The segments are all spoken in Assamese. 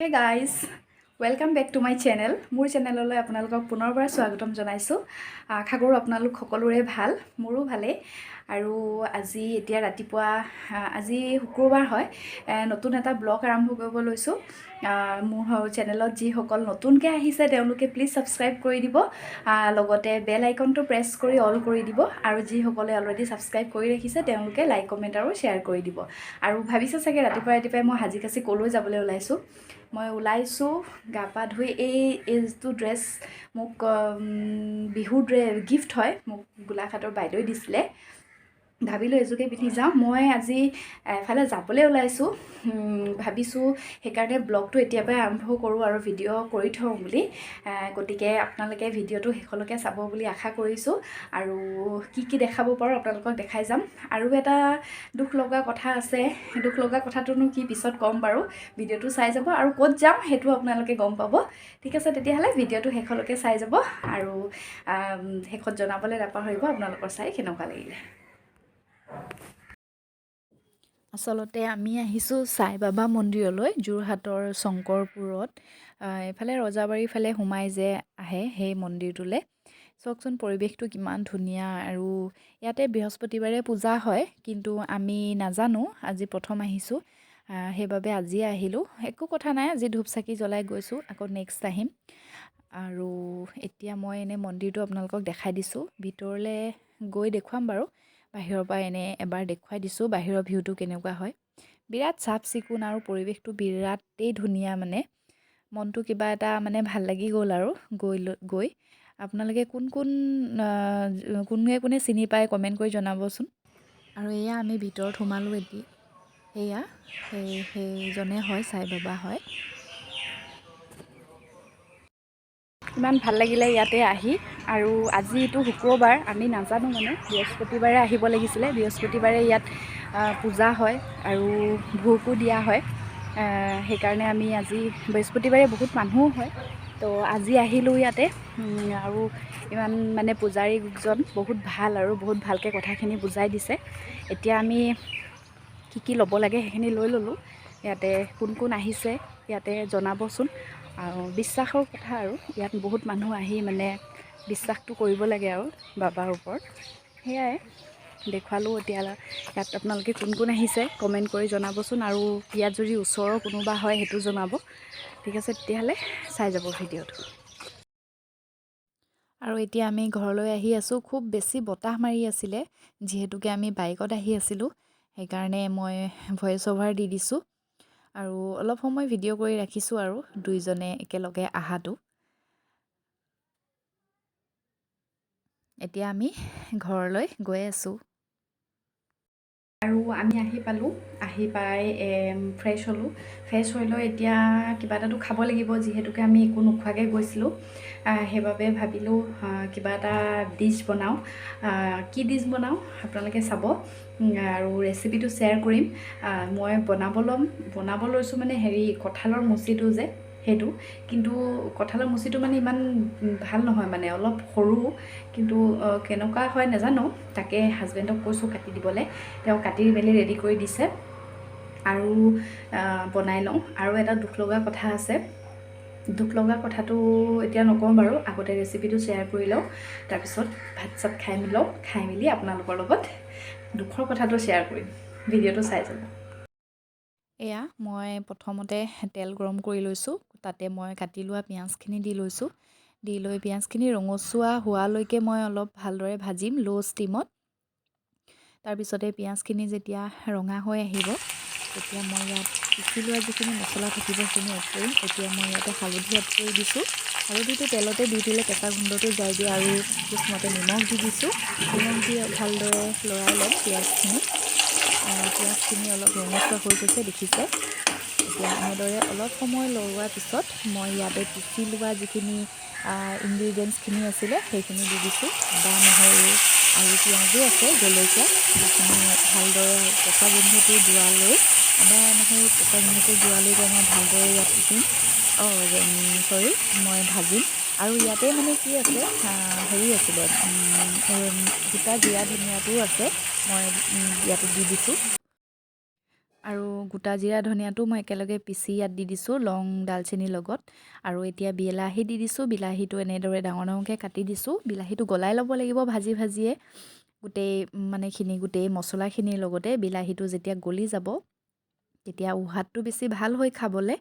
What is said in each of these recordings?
Hey guys, welcome back to my channel. মোৰ চেনেললৈ আপোনালোকক পুনৰবাৰ স্বাগতম জনাইছোঁ। আশা কৰোঁ আপোনালোক সকলোৰে ভাল, মোৰো ভালেই। আৰু আজি এতিয়া ৰাতিপুৱা আজি শুক্ৰবাৰ হয়, নতুন এটা ব্লগ আৰম্ভ কৰিব লৈছোঁ। মোৰ চেনেলত যিসকল নতুনকৈ আহিছে তেওঁলোকে প্লিজ ছাবস্ক্ৰাইব কৰি দিব, লগতে বেল আইকনটো প্ৰেছ কৰি অল কৰি দিব, আৰু যিসকলে অলৰেডি ছাবস্ক্ৰাইব কৰি ৰাখিছে তেওঁলোকে লাইক কমেণ্ট আৰু শ্বেয়াৰ কৰি দিব। আৰু ভাবিছে চাগে ৰাতিপুৱাই মই সাজি কাচি ক'লৈ যাবলৈ ওলাইছোঁ। মই ওলাইছোঁ গা পা ধুই। এইটো ড্ৰেছ মোক বিহুৰ গিফ্ট হয়, মোক গোলাঘাটৰ বাইদেৱে দিছিলে। ভাবিলোঁ এযোৰকে পিন্ধি যাওঁ। মই আজি এফালে যাবলৈ ওলাইছোঁ, ভাবিছোঁ সেইকাৰণে ব্লগটো এতিয়াৰ পৰাই আৰম্ভ কৰোঁ আৰু ভিডিঅ' কৰি থওঁ বুলি। গতিকে আপোনালোকে ভিডিঅ'টো শেষলৈকে চাব বুলি আশা কৰিছোঁ, আৰু কি দেখাব পাৰোঁ আপোনালোকক দেখাই যাম। আৰু এটা দুখ লগা কথা আছে, দুখ লগা কথাটোনো কি পিছত ক'ম বাৰু, ভিডিঅ'টো চাই যাব। আৰু ক'ত যাম সেইটো আপোনালোকে গম পাব। ঠিক আছে, তেতিয়াহ'লে ভিডিঅ'টো শেষলৈকে চাই যাব, আৰু শেষত জনাবলৈ নাপাহৰিব আপোনালোকৰ চাই কেনেকুৱা লাগিলে। আচলতে আমি আহিছোঁ চাই বাবা মন্দিৰলৈ, যোৰহাটৰ শংকৰপুৰত। এইফালে ৰজাবাৰীৰ ফালে সোমাই যে আহে সেই মন্দিৰটোলৈ। চাওকচোন পৰিৱেশটো কিমান ধুনীয়া। আৰু ইয়াতে বৃহস্পতিবাৰে পূজা হয়, কিন্তু আমি নাজানো, আজি প্ৰথম আহিছোঁ, সেইবাবে আজিয়ে আহিলোঁ। একো কথা নাই, আজি ধূপ চাকি জ্বলাই গৈছোঁ, আকৌ নেক্সট আহিম। আৰু এতিয়া মই এনেই মন্দিৰটো আপোনালোকক দেখাই দিছোঁ, ভিতৰলৈ গৈ দেখুৱাম বাৰু। বাহিৰৰ পৰা এনেই এবাৰ দেখুৱাই দিছোঁ বাহিৰৰ ভিউটো কেনেকুৱা হয়। বিৰাট চাফ চিকুণ আৰু পৰিৱেশটো বিৰাটেই ধুনীয়া, মানে মনটো কিবা এটা মানে ভাল লাগি গ'ল আৰু গৈ আপোনালোকে কোনে চিনি পায় কমেণ্ট কৰি জনাবচোন। আৰু এয়া আমি ভিতৰত সোমালোঁ এতিয়া। সেয়া সেইজনে হয়, চাই বাবা হয়। ইমান ভাল লাগিলে ইয়াতে আহি। আৰু আজিতো শুক্ৰবাৰ, আমি নাজানো, মানে বৃহস্পতিবাৰে আহিব লাগিছিলে। বৃহস্পতিবাৰে ইয়াত পূজা হয় আৰু ভোগো দিয়া হয়। সেইকাৰণে আমি আজি বৃহস্পতিবাৰে বহুত মানুহো হয়, তো আজি আহিলোঁ ইয়াতে। আৰু ইমান মানে পূজাৰীজন বহুত ভাল, আৰু বহুত ভালকৈ কথাখিনি বুজাই দিছে। এতিয়া আমি কি ল'ব লাগে সেইখিনি লৈ ল'লোঁ। ইয়াতে কোন আহিছে ইয়াতে জনাবচোন। আৰু বিশ্বাসৰ কথা, আৰু ইয়াত বহুত মানুহ আহি মানে বিশ্বাসটো কৰিব লাগে আৰু বাবাৰ ওপৰত। সেয়াই দেখুৱালোঁ। এতিয়া ইয়াত আপোনালোকে কোন আহিছে কমেণ্ট কৰি জনাবচোন, আৰু ইয়াত যদি ওচৰৰ কোনোবা হয় সেইটো জনাব। ঠিক আছে, তেতিয়াহ'লে চাই যাব ভিডিঅ'টো। আৰু এতিয়া আমি ঘৰলৈ আহি আছোঁ। খুব বেছি বতাহ মাৰি আছিলে, যিহেতুকে আমি বাইকত আহি আছিলোঁ, সেইকাৰণে মই ভইচ অভাৰ দি দিছোঁ। আৰু অলপ সময় ভিডিঅ' কৰি ৰাখিছোঁ আৰু দুইজনে একেলগে আহাটো। এতিয়া আমি ঘৰলৈ গৈ আছোঁ। আৰু আমি আহি পালোঁ, আহি পাই ফ্ৰেছ হ'লোঁ। ফ্ৰেছ হৈ লৈ এতিয়া কিবা এটাতো খাব লাগিব, যিহেতুকে আমি একো নোখোৱাকৈ গৈছিলোঁ। সেইবাবে ভাবিলোঁ কিবা এটা ডিছ বনাওঁ। কি ডিছ বনাওঁ আপোনালোকে চাব, আৰু ৰেচিপিটো শ্বেয়াৰ কৰিম। মই বনাব লৈছোঁ মানে কঁঠালৰ মুচিটো যে সেইটো, কিন্তু কঁঠালৰ মুচিটো মানে ইমান ভাল নহয়, মানে অলপ সৰু, কিন্তু কেনেকুৱা হয় নাজানো। তাকে হাজবেণ্ডক কৈছোঁ কাটি দিবলৈ, তেওঁ কাটি মেলি ৰেডি কৰি দিছে। আৰু বনাই লওঁ। আৰু এটা দুখ লগা কথা আছে, দুখ লগা কথাটো এতিয়া নকওঁ বাৰু, আগতে ৰেচিপিটো শ্বেয়াৰ কৰি লওঁ, তাৰপিছত ভাত চাত খাই মেলি আপোনালোকৰ লগত দুখৰ কথাটো শ্বেয়াৰ কৰিম। ভিডিঅ'টো চাই যাব। এয়া মই প্ৰথমতে তেল গৰম কৰি লৈছোঁ, তাতে মই কাটি লোৱা পিঁয়াজখিনি দি লৈছোঁ। দি লৈ পিঁয়াজখিনি ৰঙচুৱা হোৱালৈকে মই অলপ ভালদৰে ভাজিম ল' ষ্টিমত। তাৰপিছতে পিঁয়াজখিনি যেতিয়া ৰঙা হৈ আহিব, তেতিয়া মই ইয়াত পিচি লোৱা যিখিনি মছলা থাকিব সেইখিনি এড কৰিম। এতিয়া মই ইয়াতে হালধি এড কৰি দিছোঁ। হালধিটো তেলতে দি দিলে কেঁচা গোন্ধটো যায় দিয়ে। আৰু জোখমতে নিমখ দি দিছোঁ। নিমখ দি ভালদৰে লৰাই ল'ম পিঁয়াজখিনি। পিঁয়াজখিনি অলপ ৰঙচুৱা হৈ গৈছে, দেখিছে। এতিয়া এনেদৰে অলপ সময় লৰোৱাৰ পিছত মই ইয়াতে পিচি লোৱা যিখিনি ইনগ্ৰিডিয়েণ্টছখিনি আছিলে সেইখিনি দি দিছোঁ। আদা, নহৰু আৰু পিঁয়াজো আছে, জলকীয়া। সেইখিনি ভালদৰে কেঁচা গোন্ধটো যোৱালৈ, আদা নহৰু কেঁচা গোন্ধটো যোৱালৈকে মই ভালদৰে ইয়াত মই ভাজিম। আৰু ইয়াতে মানে কি আছে, আছিলে গোটা জিৰা ধনিয়াটোও আছে, মই ইয়াতে দি দিছোঁ। আৰু গোটা জিৰা ধনিয়াটো মই একেলগে পিচি ইয়াত দি দিছোঁ লং ডালচেনিৰ লগত। আৰু এতিয়া বিলাহী দি দিছোঁ, বিলাহীটো এনেদৰে ডাঙৰ ডাঙৰকৈ কাটি দিছোঁ। বিলাহীটো গলাই ল'ব লাগিব ভাজি ভাজিয়ে, গোটেই গোটেই মছলাখিনিৰ লগতে বিলাহীটো যেতিয়া গলি যাব তেতিয়া সোৱাদটো বেছি ভাল হয় খাবলৈ।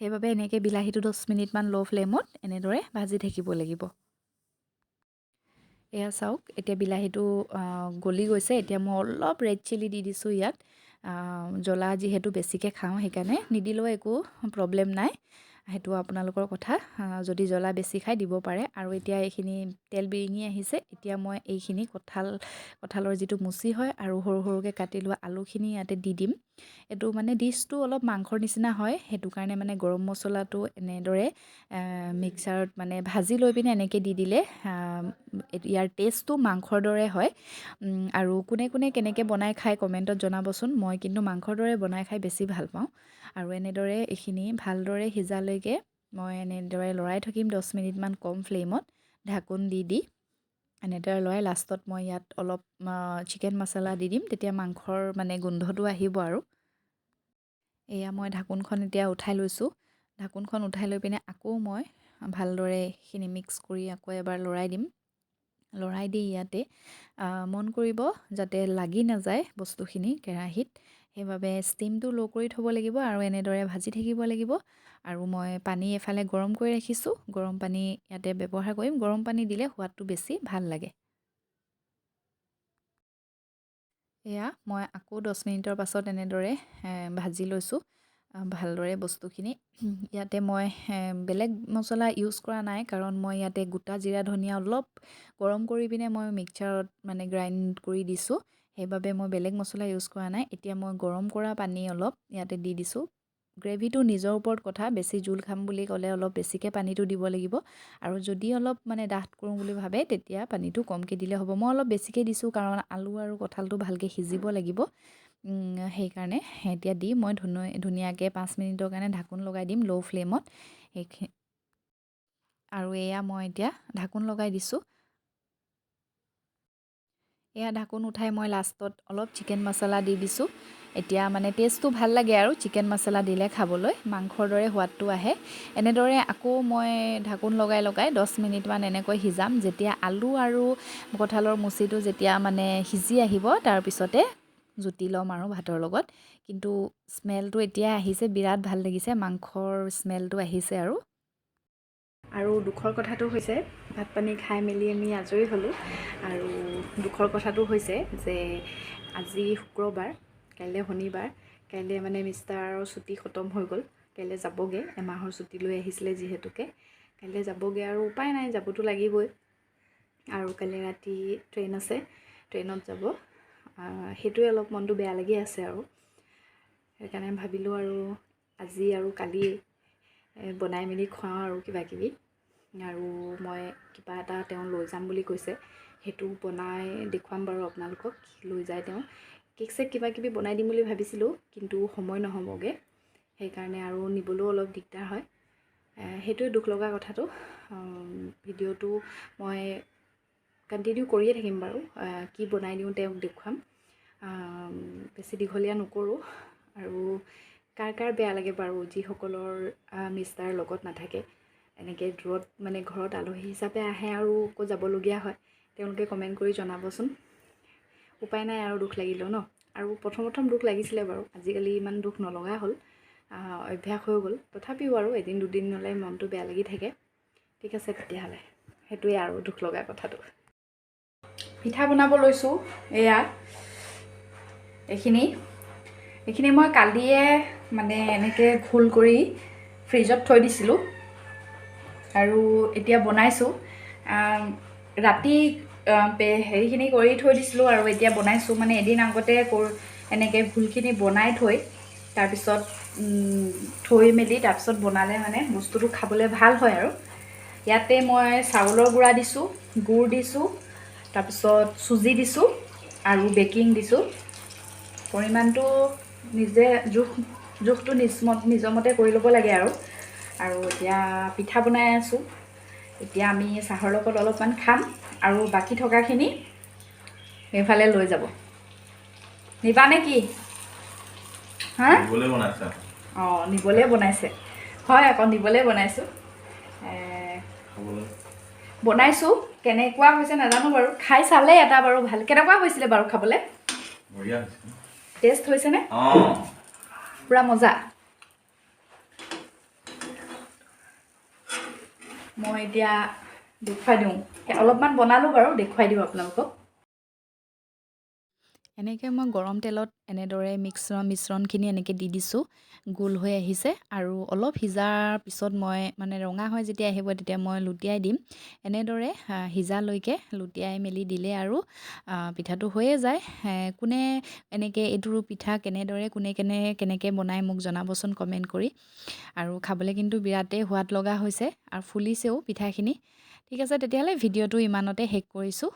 সেইবাবে এনেকৈ বিলাহীটো 10 মিনিটমান ল' ফ্লেমত এনেদৰে ভাজি থাকিব লাগিব। এয়া চাওক, এতিয়া বিলাহীটো গলি গৈছে। এতিয়া মই অলপ ৰেড চিলি দি দিছোঁ ইয়াত। জ্বলা যিহেতু বেছিকৈ খাওঁ সেইকাৰণে নিদিলেও একো প্ৰব্লেম নাই, সেইটো আপোনালোকৰ কথা। যদি জ্বলা বেছি খাই দিব পাৰে। আৰু এতিয়া এইখিনি তেল বিৰিঙি আহিছে। এতিয়া মই এইখিনি কঁঠালৰ যিটো মুচি হয় আৰু সৰু সৰুকৈ কাটি লোৱা আলুখিনি ইয়াতে দি দিম। এইটো ডিছটো অলপ মাংসৰ নিচিনা হয়, সেইটো কাৰণে গৰম মছলাটো এনেদৰে মিক্সাৰত ভাজি লৈ পিনে এনেকৈ দি দিলে ইয়াৰ টেষ্টটো মাংসৰ দৰে হয়। আৰু কোনে কোনে কেনেকৈ বনাই খাই কমেণ্টত জনাবচোন। মই কিন্তু মাংসৰ দৰে বনাই খাই বেছি ভাল পাওঁ। আৰু এনেদৰে এইখিনি ভালদৰে সিজালৈকে মই এনেদৰে লৰাই থাকিম 10 মিনিটমান কম ফ্লেমত ঢাকোন দি দি। এনেদৰে লৰাই লাষ্টত মই ইয়াত অলপ চিকেন মছলা দি দিম, তেতিয়া মাংসৰ গোন্ধটো আহিব। আৰু এয়া মই ঢাকোনখন এতিয়া উঠাই লৈছোঁ। ঢাকোনখন উঠাই লৈ পিনে আকৌ মই ভালদৰে এইখিনি মিক্স কৰি আকৌ এবাৰ লৰাই দিম। লৰাই দি ইয়াতে মন কৰিব যাতে লাগি নাযায় বস্তুখিনি কেৰাহীত, সেইবাবে ষ্টিমটো ল' কৰি থ'ব লাগিব আৰু এনেদৰে ভাজি থাকিব লাগিব। আৰু মই পানী এফালে গৰম কৰি ৰাখিছোঁ, গৰম পানী ইয়াতে ব্যৱহাৰ কৰিম। গৰম পানী দিলে সোৱাদটো বেছি ভাল লাগে। এয়া মই আকৌ 10 মিনিটৰ পাছত এনেদৰে ভাজি লৈছোঁ ভালদৰে বস্তুখিনি। ইয়াতে মই বেলেগ মছলা ইউজ কৰা নাই, কাৰণ মই ইয়াতে গোটা জিৰা ধনিয়া অলপ গৰম কৰি পিনে মই মিক্সাৰত গ্ৰাইণ্ড কৰি দিছোঁ, সেইবাবে মই বেলেগ মছলা ইউজ কৰা নাই। এতিয়া মই গৰম কৰা পানী অলপ ইয়াতে দি দিছোঁ। গ্ৰেভিটো নিজৰ ওপৰত কথা, বেছি জোল খাম বুলি ক'লে অলপ বেছিকৈ পানীটো দিব লাগিব। আৰু যদি অলপ ডাঠ কৰোঁ বুলি ভাবে তেতিয়া পানীটো কমকৈ দিলে হ'ব। মই অলপ বেছিকৈ দিছোঁ কাৰণ আলু আৰু কঁঠালটো ভালকৈ সিজিব লাগিব, সেইকাৰণে। এতিয়া দি মই ধুনীয়াকৈ 5 মিনিটৰ কাৰণে ঢাকোন লগাই দিম ল' ফ্লেমত। আৰু এয়া মই এতিয়া ঢাকোন লগাই দিছোঁ। এয়া ঢাকোন উঠাই মই লাষ্টত অলপ চিকেন মছলা দি দিছোঁ। এতিয়া টেষ্টটো ভাল লাগে আৰু চিকেন মছলা দিলে খাবলৈ মাংসৰ দৰে সোৱাদটো আহে। এনেদৰে আকৌ মই ঢাকোন লগাই 10 মিনিটমান এনেকৈ সিজাম। যেতিয়া আলু আৰু কঁঠালৰ মুচিটো যেতিয়া সিজি আহিব তাৰপিছতে জুতি ল'ম আৰু ভাতৰ লগত। কিন্তু স্মেলটো এতিয়া আহিছে, বিৰাট ভাল লাগিছে, মাংসৰ স্মেলটো আহিছে। আৰু দুখৰ কথাটো হৈছে ভাত পানী খাই মেলি আমি আজৰি হ'লোঁ। আৰু দুখৰ কথাটো হৈছে যে আজি শুক্ৰবাৰ, কাইলৈ শনিবাৰ, কাইলৈ মিষ্টাৰৰ ছুটি খতম হৈ গ'ল। কাইলৈ যাবগৈ, এমাহৰ ছুটি লৈ আহিছিলে যিহেতুকে কাইলৈ যাবগৈ আৰু উপায় নাই, যাবতো লাগিবই। আৰু কালি ৰাতি ট্ৰেইন আছে, ট্ৰেইনত যাব। সেইটোৱে অলপ মনটো বেয়া লাগি আছে। আৰু সেইকাৰণে ভাবিলোঁ আৰু আজি আৰু কালি বনাই মেলি খুৱাওঁ আৰু কিবাকিবি। আৰু মই কিবা এটা তেওঁ লৈ যাম বুলি কৈছে, সেইটো বনাই দেখুৱাম বাৰু আপোনালোকক। লৈ যায় তেওঁ কেক চেক কিবাকিবি বনাই দিম বুলি ভাবিছিলোঁ, কিন্তু সময় নহ'বগৈ, সেইকাৰণে আৰু নিবলৈও অলপ দিগদাৰ হয়। সেইটোৱে দুখ লগা কথাটো। ভিডিঅ'টো মই কণ্টিনিউ কৰিয়ে থাকিম বাৰু, কি বনাই দিওঁ তেওঁক দেখুৱাম। বেছি দীঘলীয়া নকৰোঁ। আৰু কাৰ কাৰ বেয়া লাগে বাৰু যিসকলৰ মিষ্টাৰ লগত নাথাকে, এনেকৈ দূৰত ঘৰত আলহী হিচাপে আহে আৰু আকৌ যাবলগীয়া হয়, তেওঁলোকে কমেণ্ট কৰি জনাবচোন। উপায় নাই আৰু, দুখ লাগিলেও ন। আৰু প্ৰথম দুখ লাগিছিলে বাৰু, আজিকালি ইমান দুখ নলগা হ'ল, অভ্যাস হৈ গ'ল। তথাপিও আৰু এদিন দুদিনলৈ মনটো বেয়া লাগি থাকে। ঠিক আছে তেতিয়াহ'লে, সেইটোৱে আৰু দুখ লগা কথাটো। পিঠা বনাব লৈছোঁ। এয়া এইখিনি মই কালিয়ে এনেকৈ ঘোল কৰি ফ্ৰিজত থৈ দিছিলোঁ আৰু এতিয়া বনাইছোঁ। ৰাতি হেৰিখিনি কৰি থৈ দিছিলোঁ আৰু এতিয়া বনাইছোঁ। এদিন আগতে এনেকৈ ঘোলখিনি বনাই থৈ তাৰপিছত থৈ মেলি তাৰপিছত বনালে বস্তুটো খাবলৈ ভাল হয়। আৰু ইয়াতে মই চাউলৰ গুড়া দিছোঁ, গুড় দিছোঁ, তাৰপিছত চুজি দিছোঁ আৰু বেকিং দিছোঁ। পৰিমাণটো জোখটো নিজৰ মতে কৰি ল'ব লাগে। আৰু এতিয়া পিঠা বনাই আছোঁ। এতিয়া আমি চাহৰ লগত অলপমান খাম আৰু বাকী থকাখিনি সেইফালে লৈ যাব। নিবা নে কি? হা নিবলৈ বনাইছা অঁ নিবলৈ বনাইছে হয় আকৌ নিবলৈ বনাইছোঁ খাবলৈ বনাইছোঁ কেনেকুৱা হৈছে নাজানো বাৰু খাই চালে এটা বাৰু ভাল কেনেকুৱা হৈছিলে বাৰু খাবলৈ বঢ়িয়া হৈছে টেষ্ট হৈছেনে অঁ পূৰা মজা মই এতিয়া দেখুৱাই দিওঁ অলপমান বনালোঁ বাৰু দেখুৱাই দিওঁ আপোনালোকক এনেকৈ মই গৰম তেলত এনেদৰে মিশ্ৰণখিনি এনেকৈ দি দিছোঁ গোল হৈ আহিছে আৰু অলপ সিজাৰ পিছত মই মানে ৰঙা হৈ যেতিয়া আহিব তেতিয়া মই লুটিয়াই দিম এনেদৰে সিজালৈকে লুটিয়াই মেলি দিলে আৰু পিঠাটো হৈয়ে যায় কোনে এনেকৈ এইটো পিঠা কেনেদৰে কেনেকৈ বনাই মোক জনাবচোন কমেণ্ট কৰি আৰু খাবলৈ কিন্তু বিৰাটেই সোৱাদ লগা হৈছে আৰু ফুলিছেও পিঠাখিনি ঠিক আছে তেতিয়াহ'লে ভিডিঅ'টো ইমানতে শেষ কৰিছোঁ